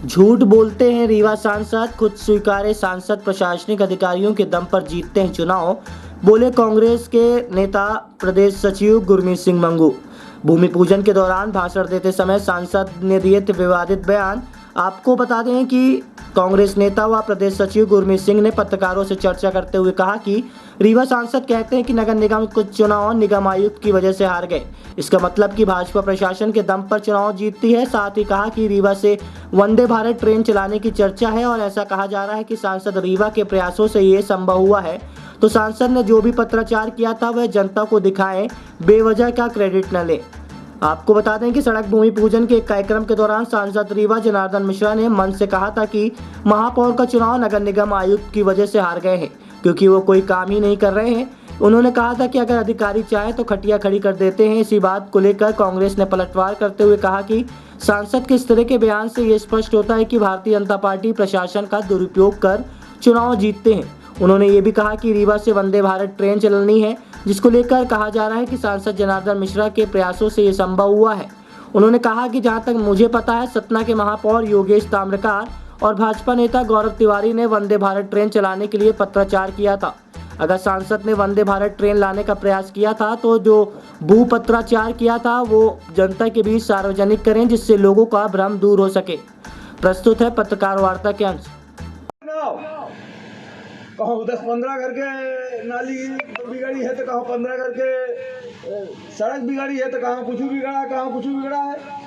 झूठ बोलते हैं रीवा सांसद, खुद स्वीकारे सांसद प्रशासनिक अधिकारियों के दम पर जीतते हैं चुनाव, बोले कांग्रेस के नेता प्रदेश सचिव गुरमीत सिंह मंगू। भूमि पूजन के दौरान भाषण देते समय सांसद ने दिए थे विवादित बयान। आपको बता दें कि कांग्रेस नेता व प्रदेश सचिव गुरमीत सिंह ने पत्रकारों से चर्चा करते हुए कहा कि रीवा सांसद कहते हैं कि नगर निगम कुछ चुनाव निगम आयुक्त की वजह से हार गए, इसका मतलब कि भाजपा प्रशासन के दम पर चुनाव जीतती है। साथ ही कहा कि रीवा से वंदे भारत ट्रेन चलाने की चर्चा है और ऐसा कहा जा रहा है कि सांसद रीवा के प्रयासों से ये संभव हुआ है, तो सांसद ने जो भी पत्राचार किया था वह जनता को दिखाएं, बेवजह का क्रेडिट न ले। आपको बता दें कि सड़क भूमि पूजन के एक कार्यक्रम के दौरान सांसद रीवा जनार्दन मिश्रा ने मंच से कहा था कि महापौर का चुनाव नगर निगम आयुक्त की वजह से हार गए हैं, क्योंकि वो कोई काम ही नहीं कर रहे हैं। उन्होंने कहा था कि अगर अधिकारी चाहे तो खटिया खड़ी कर देते हैं। इसी बात को लेकर कांग्रेस ने पलटवार करते हुए कहा कि सांसद के इस तरह के बयान से ये स्पष्ट होता है कि भारतीय जनता पार्टी प्रशासन का दुरुपयोग कर चुनाव जीतते हैं। उन्होंने ये भी कहा कि रीवा से वंदे भारत ट्रेन चलनी है, जिसको लेकर कहा जा रहा है कि सांसद जनार्दन मिश्रा के प्रयासों से ये संभव हुआ है। उन्होंने कहा कि जहां तक मुझे पता है, सतना के महापौर योगेश ताम्रकार और भाजपा नेता गौरव तिवारी ने वंदे भारत ट्रेन चलाने के लिए पत्राचार किया था। अगर सांसद ने वंदे भारत ट्रेन लाने का प्रयास किया था तो जो भू पत्राचार किया था वो जनता के बीच सार्वजनिक करें, जिससे लोगों का भ्रम दूर हो सके। प्रस्तुत है पत्रकार वार्ता के अंश। कहाँ 10-15 घर के नाली बिगड़ी है तो कहाँ 15 घर के सड़क बिगड़ी है तो कहाँ कुछ बिगड़ा है, कहाँ कुछ बिगड़ा है।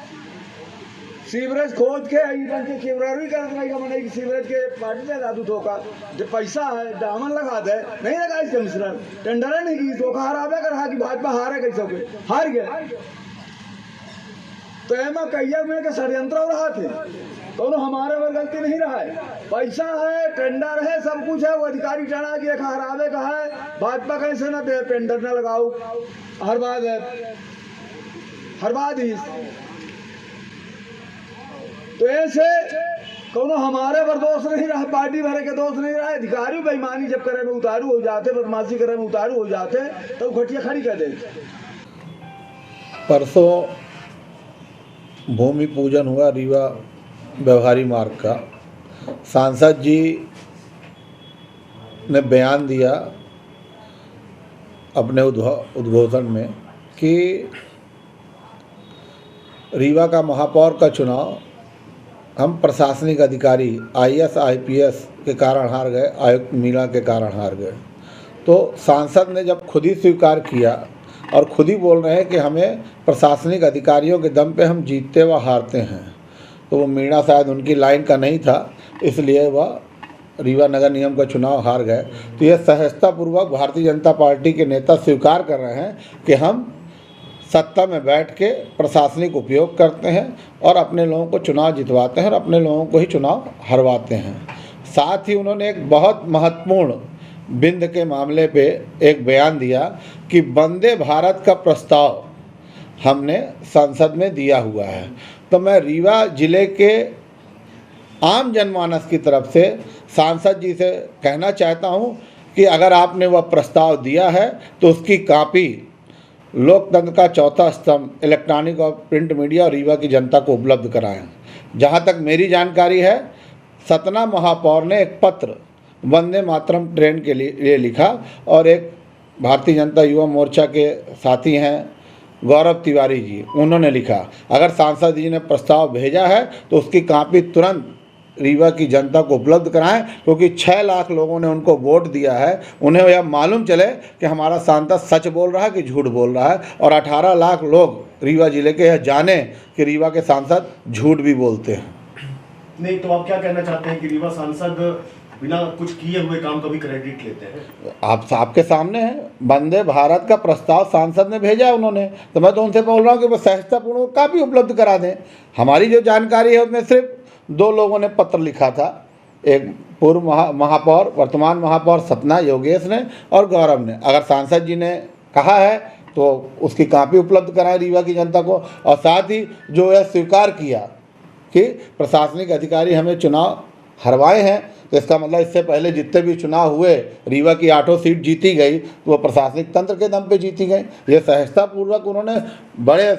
सीवरेज खोद के के केवरारी कर मैंने कि सीवरेज के पार्टी ने दादू धोखा जो पैसा है दामन लगा दे नहीं लगा इसके मिश्रण टेंडर नहीं की धोखा हराबे कर कि भाजपा हारे कैसे के हार गए तो एमा कहिया में के षड्यंत्र हो रहा थे दोनों हमारे में गलती नहीं रहा है। पैसा है, टेंडर है, सब कुछ है, वो अधिकारी चढ़ा के हरावे का है। भाजपा कैसे ना दे टेंडर ना लगाओ हर बात ही तो ऐसे कोनो हमारे पर दोष नहीं रहा, पार्टी भरे के दोष नहीं रहा। अधिकारी बेईमानी जब करे में उतारू हो जाते, बदमाशी करे में उतारू हो जाते तो खटिया खड़ी कर देते। परसों भूमि पूजन हुआ रीवा व्यवहारी मार्ग का। सांसद जी ने बयान दिया अपने उद्घोषण में कि रीवा का महापौर का चुनाव हम प्रशासनिक अधिकारी IAS IPS के कारण हार गए, आयुक्त मीणा के कारण हार गए। तो सांसद ने जब खुद ही स्वीकार किया और खुद ही बोल रहे हैं कि हमें प्रशासनिक अधिकारियों के दम पे हम जीतते व हारते हैं, तो वो मीणा शायद उनकी लाइन का नहीं था, इसलिए वह रीवा नगर निगम का चुनाव हार गए। तो यह सहजतापूर्वक भारतीय जनता पार्टी के नेता स्वीकार कर रहे हैं कि हम सत्ता में बैठ के प्रशासनिक उपयोग करते हैं और अपने लोगों को चुनाव जितवाते हैं और अपने लोगों को ही चुनाव हरवाते हैं। साथ ही उन्होंने एक बहुत महत्वपूर्ण बिंद के मामले पे एक बयान दिया कि वंदे भारत का प्रस्ताव हमने संसद में दिया हुआ है। तो मैं रीवा जिले के आम जनमानस की तरफ से सांसद जी से कहना चाहता हूं कि अगर आपने वह प्रस्ताव दिया है तो उसकी कॉपी लोकतंत्र का चौथा स्तंभ इलेक्ट्रॉनिक और प्रिंट मीडिया और रीवा की जनता को उपलब्ध कराएं। जहां तक मेरी जानकारी है, सतना महापौर ने एक पत्र वंदे मातरम ट्रेन के लिए लिखा और एक भारतीय जनता युवा मोर्चा के साथी हैं गौरव तिवारी जी, उन्होंने लिखा। अगर सांसद जी ने प्रस्ताव भेजा है तो उसकी कॉपी तुरंत रीवा की जनता को उपलब्ध कराएं, क्योंकि 6 लाख लोगों ने उनको वोट दिया है। उन्हें यह मालूम चले कि हमारा सांसद सच बोल रहा है कि झूठ बोल रहा है, और 18 लाख लोग रीवा जिले के यह जाने कि रीवा के सांसद झूठ भी बोलते हैं। नहीं तो आप क्या कहना चाहते हैं कि रीवा सांसद बिना कुछ किए हुए काम का भी क्रेडिट लेते हैं? आप आपके सामने है, वंदे भारत का प्रस्ताव सांसद ने भेजा है उन्होंने, तो मैं तो उनसे बोल रहा हूँ कि वो सहजतापूर्ण काफ़ी उपलब्ध करा दें। हमारी जो जानकारी है उसमें सिर्फ 2 लोगों ने पत्र लिखा था, एक पूर्व महापौर वर्तमान महापौर सतना योगेश ने और गौरव ने। अगर सांसद जी ने कहा है तो उसकी कॉपी उपलब्ध कराएं रीवा की जनता को, और साथ ही जो यह स्वीकार किया कि प्रशासनिक अधिकारी हमें चुनाव हरवाए हैं, तो इसका मतलब इससे पहले जितने भी चुनाव हुए रीवा की 8 सीट जीती गई तो वो प्रशासनिक तंत्र के दम पे जीती गई। ये सहजतापूर्वक उन्होंने बड़े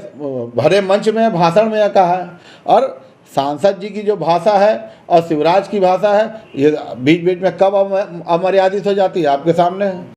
भरे मंच में भाषण में कहा है। और सांसद जी की जो भाषा है और शिवराज की भाषा है, ये बीच बीच में कब अमर्यादित हो जाती है आपके सामने है।